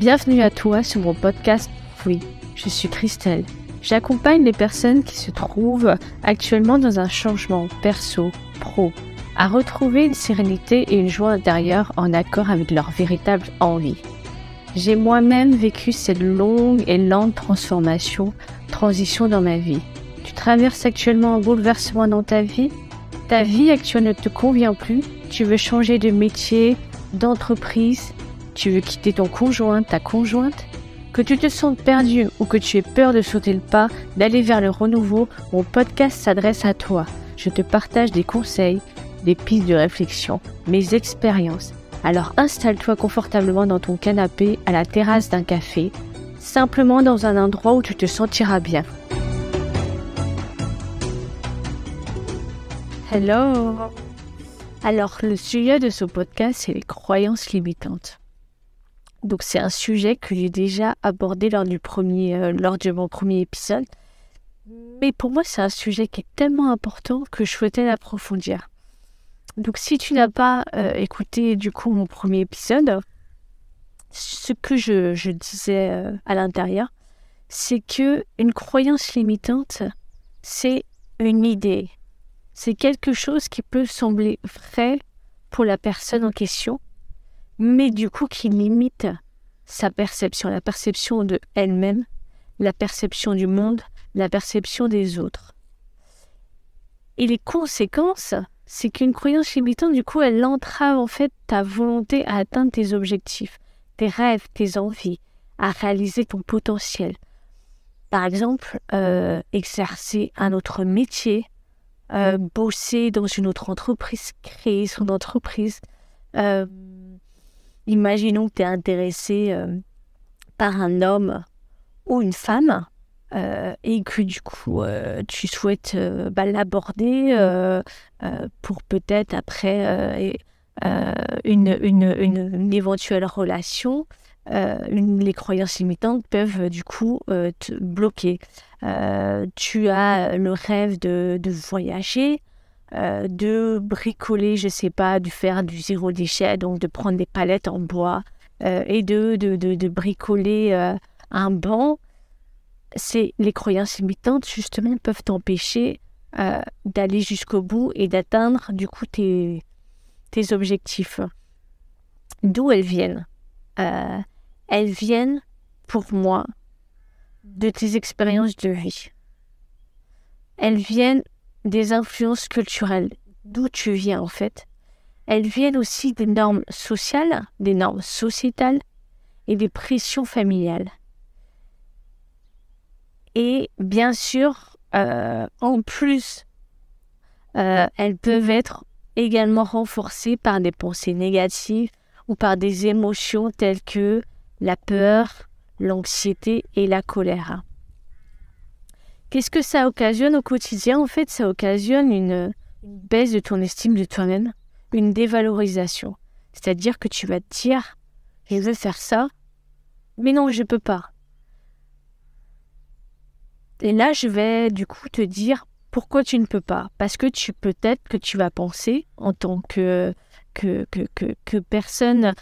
Bienvenue à toi sur mon podcast. Oui, je suis Christelle. J'accompagne les personnes qui se trouvent actuellement dans un changement perso, pro, à retrouver une sérénité et une joie intérieure en accord avec leur véritable envie. J'ai moi-même vécu cette longue et lente transition dans ma vie. Tu traverses actuellement un bouleversement dans ta vie actuelle ne te convient plus, tu veux changer de métier, d'entreprise, tu veux quitter ton conjoint, ta conjointe, que tu te sentes perdu ou que tu aies peur de sauter le pas, d'aller vers le renouveau, mon podcast s'adresse à toi. Je te partage des conseils, des pistes de réflexion, mes expériences. Alors installe-toi confortablement dans ton canapé, à la terrasse d'un café, simplement dans un endroit où tu te sentiras bien. Hello! Alors, le sujet de ce podcast, c'est les croyances limitantes. Donc, c'est un sujet que j'ai déjà abordé lors de mon premier épisode. Mais pour moi, c'est un sujet qui est tellement important que je souhaitais l'approfondir. Donc, si tu n'as pas écouté du coup mon premier épisode, ce que je disais à l'intérieur, c'est que une croyance limitante, c'est une idée. C'est quelque chose qui peut sembler vrai pour la personne en question, mais du coup qui limite sa perception, la perception de elle-même, la perception du monde, la perception des autres. Et les conséquences, c'est qu'une croyance limitante, du coup, elle entrave en fait ta volonté à atteindre tes objectifs, tes rêves, tes envies, à réaliser ton potentiel. Par exemple, exercer un autre métier, bosser dans une autre entreprise, créer son entreprise. Imaginons que tu es intéressé par un homme ou une femme et que du coup tu souhaites l'aborder pour peut-être après une éventuelle relation. Les croyances limitantes peuvent du coup te bloquer. Tu as le rêve de voyager, de bricoler, je sais pas, de faire du zéro déchet, donc de prendre des palettes en bois et de bricoler un banc. Les croyances limitantes, justement, peuvent t'empêcher d'aller jusqu'au bout et d'atteindre, du coup, tes objectifs. D'où elles viennent? Elles viennent, pour moi, de tes expériences de vie. Elles viennent des influences culturelles, d'où tu viens en fait. Elles viennent aussi des normes sociales, des normes sociétales et des pressions familiales. Et bien sûr, en plus, elles peuvent être également renforcées par des pensées négatives ou par des émotions telles que la peur, l'anxiété et la colère. Qu'est-ce que ça occasionne au quotidien? En fait, ça occasionne une baisse de ton estime de toi-même, une dévalorisation. C'est-à-dire que tu vas te dire, je veux faire ça, mais non, je ne peux pas. Et là, je vais du coup te dire pourquoi tu ne peux pas. Parce que peut-être que tu vas penser en tant que personne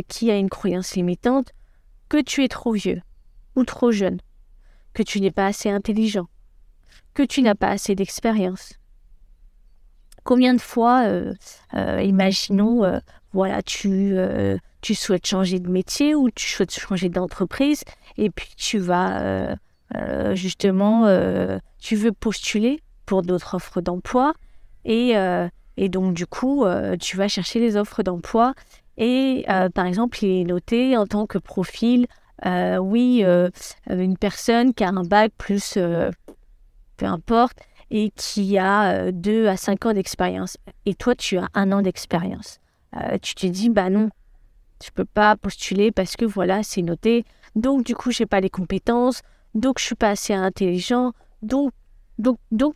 qui a une croyance limitante, que tu es trop vieux ou trop jeune, que tu n'es pas assez intelligent, que tu n'as pas assez d'expérience. Combien de fois, imaginons, tu souhaites changer de métier ou tu souhaites changer d'entreprise et puis tu vas tu veux postuler pour d'autres offres d'emploi et donc du coup, tu vas chercher les offres d'emploi et par exemple, il est noté en tant que profil, une personne qui a un bac plus, peu importe, et qui a 2 à 5 ans d'expérience. Et toi, tu as 1 an d'expérience. Tu te dis, non, je peux pas postuler parce que voilà, c'est noté. Donc, du coup, j'ai pas les compétences. Donc, je suis pas assez intelligent. Donc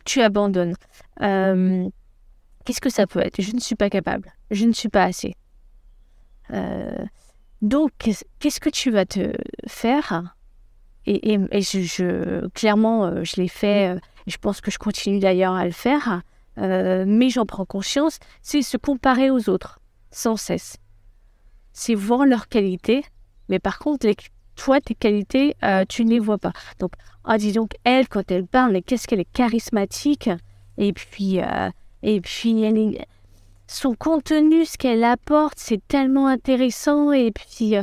tu abandonnes. Qu'est-ce que ça peut être? Je ne suis pas capable. Je ne suis pas assez. Donc, qu'est-ce que tu vas te faire? Et clairement, je l'ai fait. Je pense que je continue d'ailleurs à le faire. Mais j'en prends conscience. C'est se comparer aux autres, sans cesse. C'est voir leurs qualités. Mais par contre, toi, tes qualités, tu ne les vois pas. Donc, dis donc, elle, quand elle parle, mais qu'est-ce qu'elle est charismatique. Et puis son contenu, ce qu'elle apporte, c'est tellement intéressant. Et puis,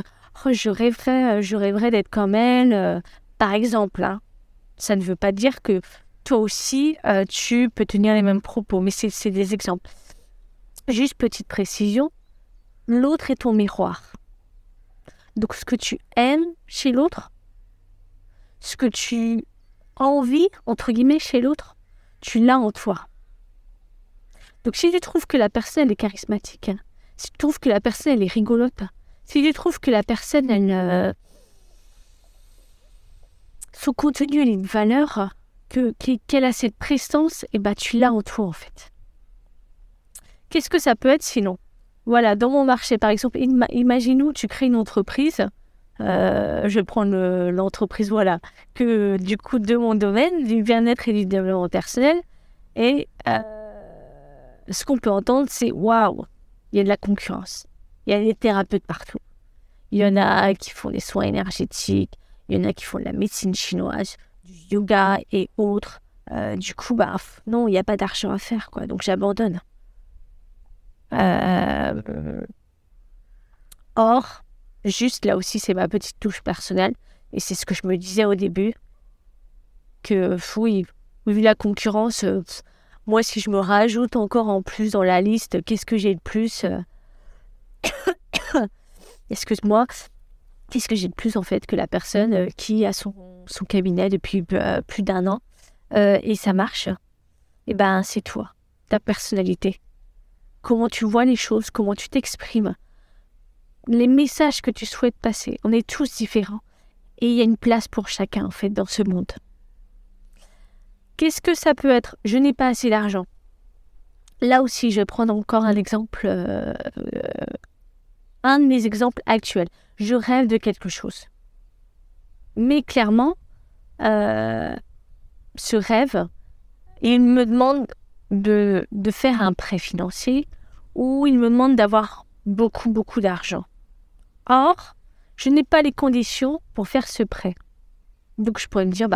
je rêverais d'être comme elle. Par exemple, hein. Ça ne veut pas dire que toi aussi, tu peux tenir les mêmes propos. Mais c'est des exemples. Juste petite précision, l'autre est ton miroir. Donc, ce que tu aimes chez l'autre, ce que tu as envie, entre guillemets, chez l'autre, tu l'as en toi. Donc, si tu trouves que la personne est charismatique, si tu trouves que la personne elle est rigolote, si tu trouves que la personne, son contenu, elle a une valeur, qu'elle a cette prestance, et tu l'as en toi, en fait. Qu'est-ce que ça peut être sinon? Voilà, dans mon marché, par exemple, imaginons tu crées une entreprise. Je prends l'entreprise, voilà, que du coup de mon domaine, du bien-être et du développement personnel. Et ce qu'on peut entendre, c'est waouh, il y a de la concurrence. Il y a des thérapeutes partout. Il y en a qui font des soins énergétiques, il y en a qui font de la médecine chinoise, du yoga et autres. Du coup, non, il n'y a pas d'argent à faire, quoi. Donc j'abandonne. Or, juste là aussi, c'est ma petite touche personnelle. Et c'est ce que je me disais au début. Que oui, vu la concurrence, moi, si je me rajoute encore en plus dans la liste, qu'est-ce que j'ai de plus Excuse-moi. Qu'est-ce que j'ai de plus, en fait, que la personne qui a son cabinet depuis plus d'1 an et ça marche? Eh c'est toi, ta personnalité. Comment tu vois les choses, comment tu t'exprimes, les messages que tu souhaites passer. On est tous différents. Et il y a une place pour chacun, en fait, dans ce monde. Qu'est-ce que ça peut être? Je n'ai pas assez d'argent. Là aussi, je vais prendre encore un exemple, un de mes exemples actuels. Je rêve de quelque chose. Mais clairement, ce rêve, il me demande de faire un prêt financier ou il me demande d'avoir beaucoup, beaucoup d'argent. Or, je n'ai pas les conditions pour faire ce prêt. Donc, je pourrais me dire,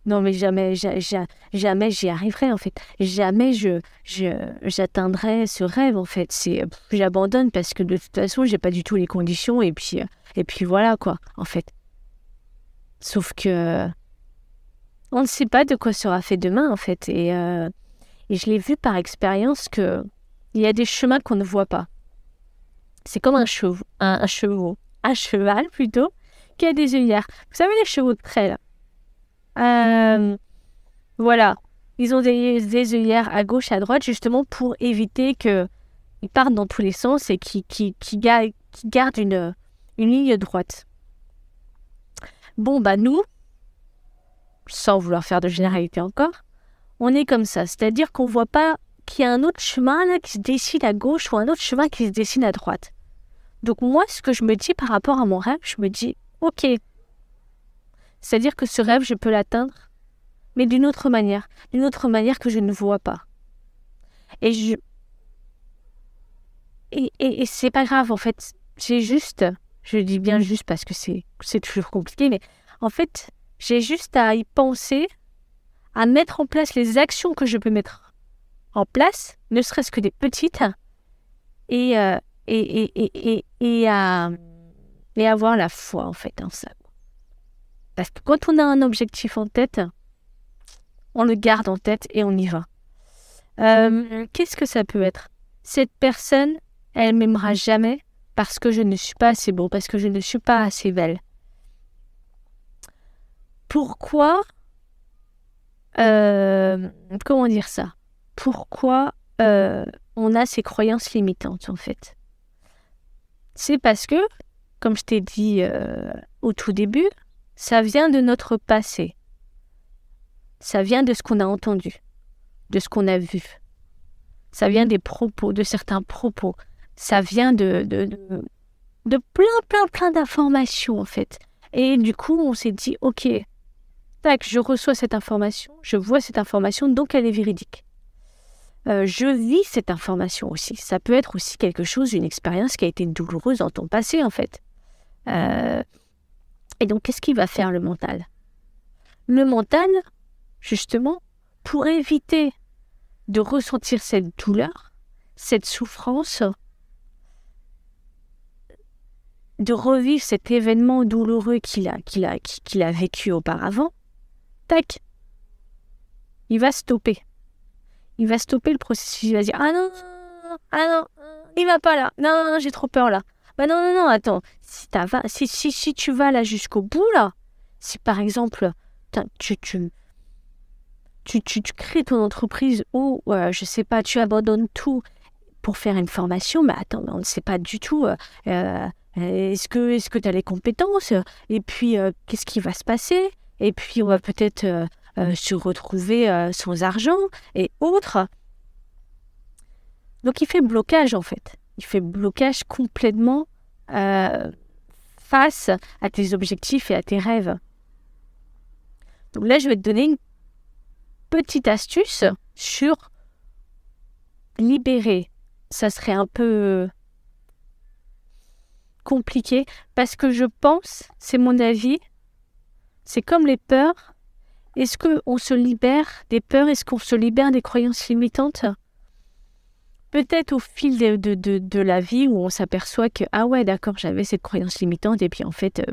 non, mais jamais j'y arriverai, en fait. Jamais j'atteindrai ce rêve, en fait. J'abandonne parce que de toute façon, j'ai pas du tout les conditions et puis voilà, quoi, en fait. Sauf que on ne sait pas de quoi sera fait demain, en fait. Et je l'ai vu par expérience que il y a des chemins qu'on ne voit pas. C'est comme un cheval plutôt, qui a des œillères. Vous savez, les chevaux de trait, là. Voilà. Ils ont des œillères à gauche, à droite, justement pour éviter qu'ils partent dans tous les sens et qui gardent une ligne droite. Bon, nous, sans vouloir faire de généralité encore, on est comme ça. C'est-à-dire qu'on ne voit pas qu'il y a un autre chemin là, qui se dessine à gauche ou un autre chemin qui se dessine à droite. Donc moi, ce que je me dis par rapport à mon rêve, je me dis, ok, c'est-à-dire que ce rêve, je peux l'atteindre, mais d'une autre manière que je ne vois pas. Et c'est pas grave, en fait, j'ai juste, je dis bien juste parce que c'est toujours compliqué, mais en fait, j'ai juste à y penser, à mettre en place les actions que je peux mettre en place, ne serait-ce que des petites, et avoir la foi, en fait, en ça. Parce que quand on a un objectif en tête, on le garde en tête et on y va. Qu'est-ce que ça peut être? Cette personne, elle m'aimera jamais parce que je ne suis pas assez beau, parce que je ne suis pas assez belle. Pourquoi comment dire ça? Pourquoi on a ces croyances limitantes, en fait? C'est parce que, comme je t'ai dit au tout début, ça vient de notre passé. Ça vient de ce qu'on a entendu, de ce qu'on a vu. Ça vient des propos, de certains propos. Ça vient de plein d'informations, en fait. Et du coup, on s'est dit, ok, tac, je reçois cette information, je vois cette information, donc elle est véridique. Je vis cette information aussi. Ça peut être aussi quelque chose, une expérience qui a été douloureuse dans ton passé, en fait. Et donc, qu'est-ce qu'il va faire le mental? Le mental, justement, pour éviter de ressentir cette douleur, cette souffrance, de revivre cet événement douloureux qu'il a vécu auparavant, tac, il va stopper. Il va stopper le processus. Il va dire, ah non, il va pas là. Non, j'ai trop peur là. Bah non, attends. Si tu vas là jusqu'au bout là, si par exemple, tu crées ton entreprise ou, je sais pas, tu abandonnes tout pour faire une formation, mais attends, on ne sait pas du tout, est-ce que tu as les compétences? Et puis, qu'est-ce qui va se passer? Et puis, on va peut-être se retrouver sans argent et autres. Donc, il fait blocage, en fait. Il fait blocage complètement face à tes objectifs et à tes rêves. Donc là, je vais te donner une petite astuce sur libérer. Ça serait un peu compliqué parce que je pense, c'est mon avis, c'est comme les peurs. Est-ce qu'on se libère des peurs? Est-ce qu'on se libère des croyances limitantes? Peut-être au fil de la vie où on s'aperçoit que ah ouais d'accord, j'avais cette croyance limitante et puis en fait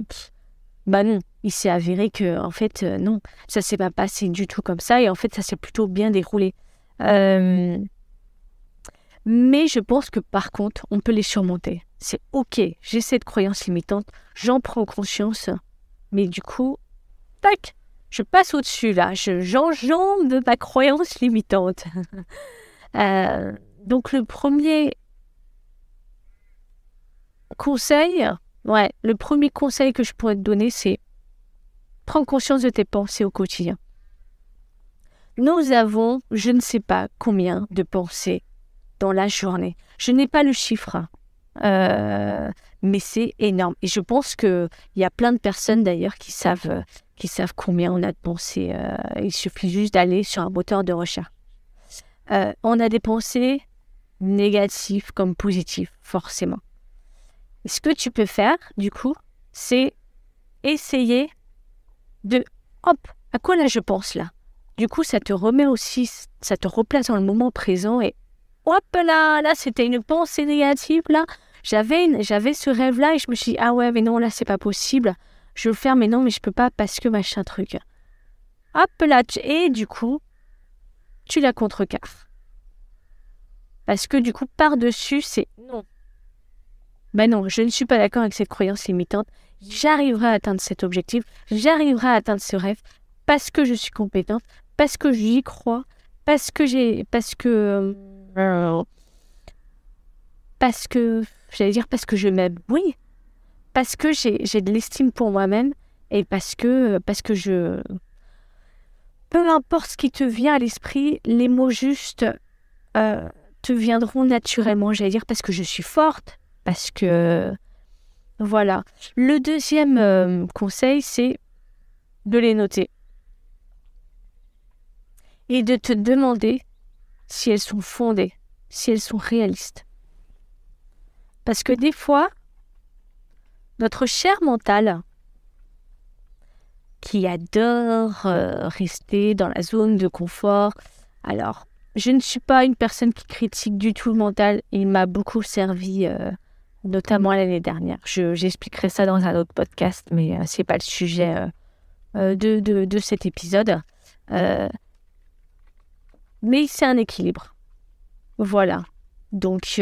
bah non, il s'est avéré que en fait non, ça s'est pas passé du tout comme ça et en fait ça s'est plutôt bien déroulé. Mais je pense que par contre, on peut les surmonter. C'est ok, j'ai cette croyance limitante, j'en prends conscience, mais du coup, tac, je passe au-dessus là, j'enjambe ma croyance limitante. Donc le premier conseil que je pourrais te donner, c'est prendre conscience de tes pensées au quotidien. Nous avons, je ne sais pas combien de pensées dans la journée. Je n'ai pas le chiffre, mais c'est énorme. Et je pense qu'il y a plein de personnes d'ailleurs qui savent combien on a de pensées. Il suffit juste d'aller sur un moteur de recherche. On a des pensées négatives comme positives, forcément. Et ce que tu peux faire, du coup, c'est essayer de... Hop, à quoi là je pense là? Du coup, ça te remet aussi, ça te replace dans le moment présent et hop là, c'était une pensée négative là. J'avais ce rêve-là et je me suis dit, ah ouais, mais non, là, c'est pas possible. Je veux le faire, mais non, mais je peux pas parce que machin truc. Hop là, et du coup, tu la contrecarres. Parce que du coup, par-dessus, c'est non. Ben non, je ne suis pas d'accord avec cette croyance limitante. J'arriverai à atteindre cet objectif. J'arriverai à atteindre ce rêve parce que je suis compétente, parce que j'y crois, parce que j'allais dire parce que je m'aime, oui, parce que j'ai de l'estime pour moi-même et parce que je... Peu importe ce qui te vient à l'esprit, les mots justes te viendront naturellement, j'allais dire parce que je suis forte, parce que... Voilà. Le deuxième conseil, c'est de les noter. Et de te demander si elles sont fondées, si elles sont réalistes. Parce que des fois, notre cher mental, qui adore rester dans la zone de confort, alors, je ne suis pas une personne qui critique du tout le mental, il m'a beaucoup servi, notamment l'année dernière. J'expliquerai ça dans un autre podcast, mais c'est pas le sujet de cet épisode. Mais c'est un équilibre. Voilà. Donc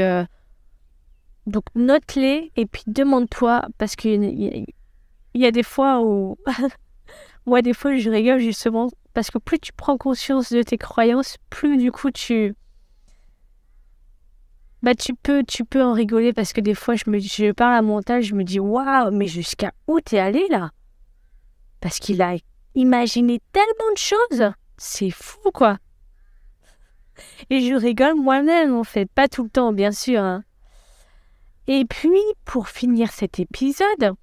note-les et puis demande-toi, parce qu'il y a des fois où... Moi, des fois, je rigole justement, parce que plus tu prends conscience de tes croyances, plus du coup tu peux en rigoler, parce que des fois, je parle à mon mental, je me dis, waouh, mais jusqu'à où t'es allé là? Parce qu'il a imaginé tellement de choses. C'est fou, quoi. Et je rigole moi-même, en fait. Pas tout le temps, bien sûr. Hein. Et puis, pour finir cet épisode,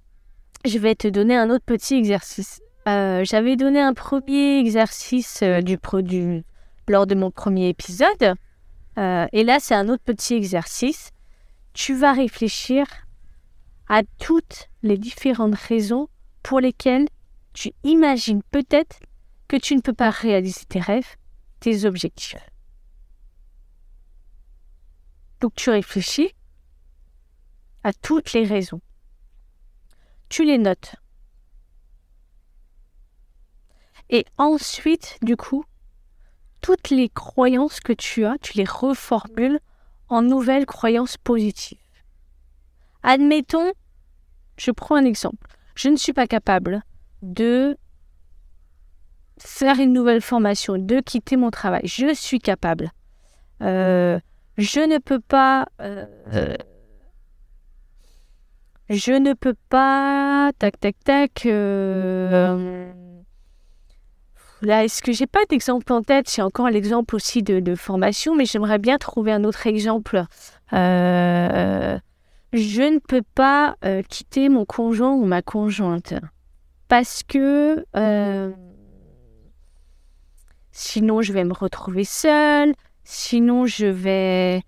je vais te donner un autre petit exercice. J'avais donné un premier exercice lors de mon premier épisode. Et là, c'est un autre petit exercice. Tu vas réfléchir à toutes les différentes raisons pour lesquelles tu imagines peut-être que tu ne peux pas réaliser tes rêves, tes objectifs. Donc tu réfléchis à toutes les raisons. Tu les notes. Et ensuite, du coup, toutes les croyances que tu as, tu les reformules en nouvelles croyances positives. Admettons, je prends un exemple. Je ne suis pas capable de faire une nouvelle formation, de quitter mon travail. Je suis capable. Je ne peux pas... je ne peux pas... Là, est-ce que j'ai pas d'exemple en tête? J'ai encore l'exemple aussi de formation, mais j'aimerais bien trouver un autre exemple. Je ne peux pas quitter mon conjoint ou ma conjointe parce que sinon je vais me retrouver seule, sinon je vais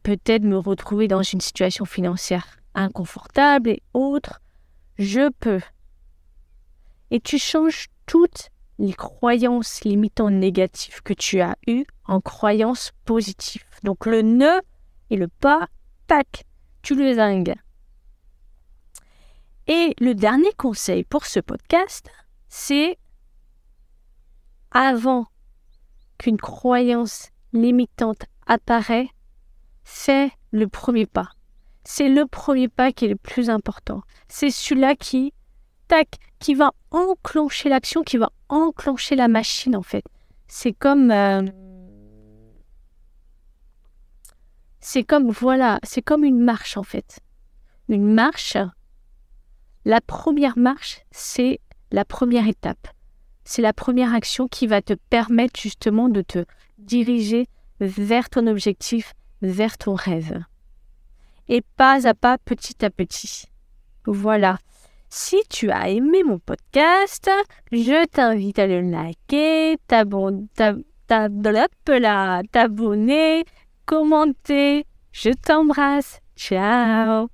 peut-être me retrouver dans une situation financière inconfortable et autres. Je peux. Et tu changes toutes les croyances limitantes négatives que tu as eues en croyances positives. Donc le ne et le pas, tac, tu le zingues. Et le dernier conseil pour ce podcast, c'est avant qu'une croyance limitante apparaît, fais le premier pas. C'est le premier pas qui est le plus important. C'est celui-là qui va enclencher l'action, qui va enclencher la machine, en fait. C'est comme une marche, en fait. Une marche, la première marche, c'est la première étape. C'est la première action qui va te permettre justement de te diriger vers ton objectif, vers ton rêve. Et pas à pas, petit à petit. Voilà. Si tu as aimé mon podcast, je t'invite à le liker, t'abonner, commenter. Je t'embrasse. Ciao.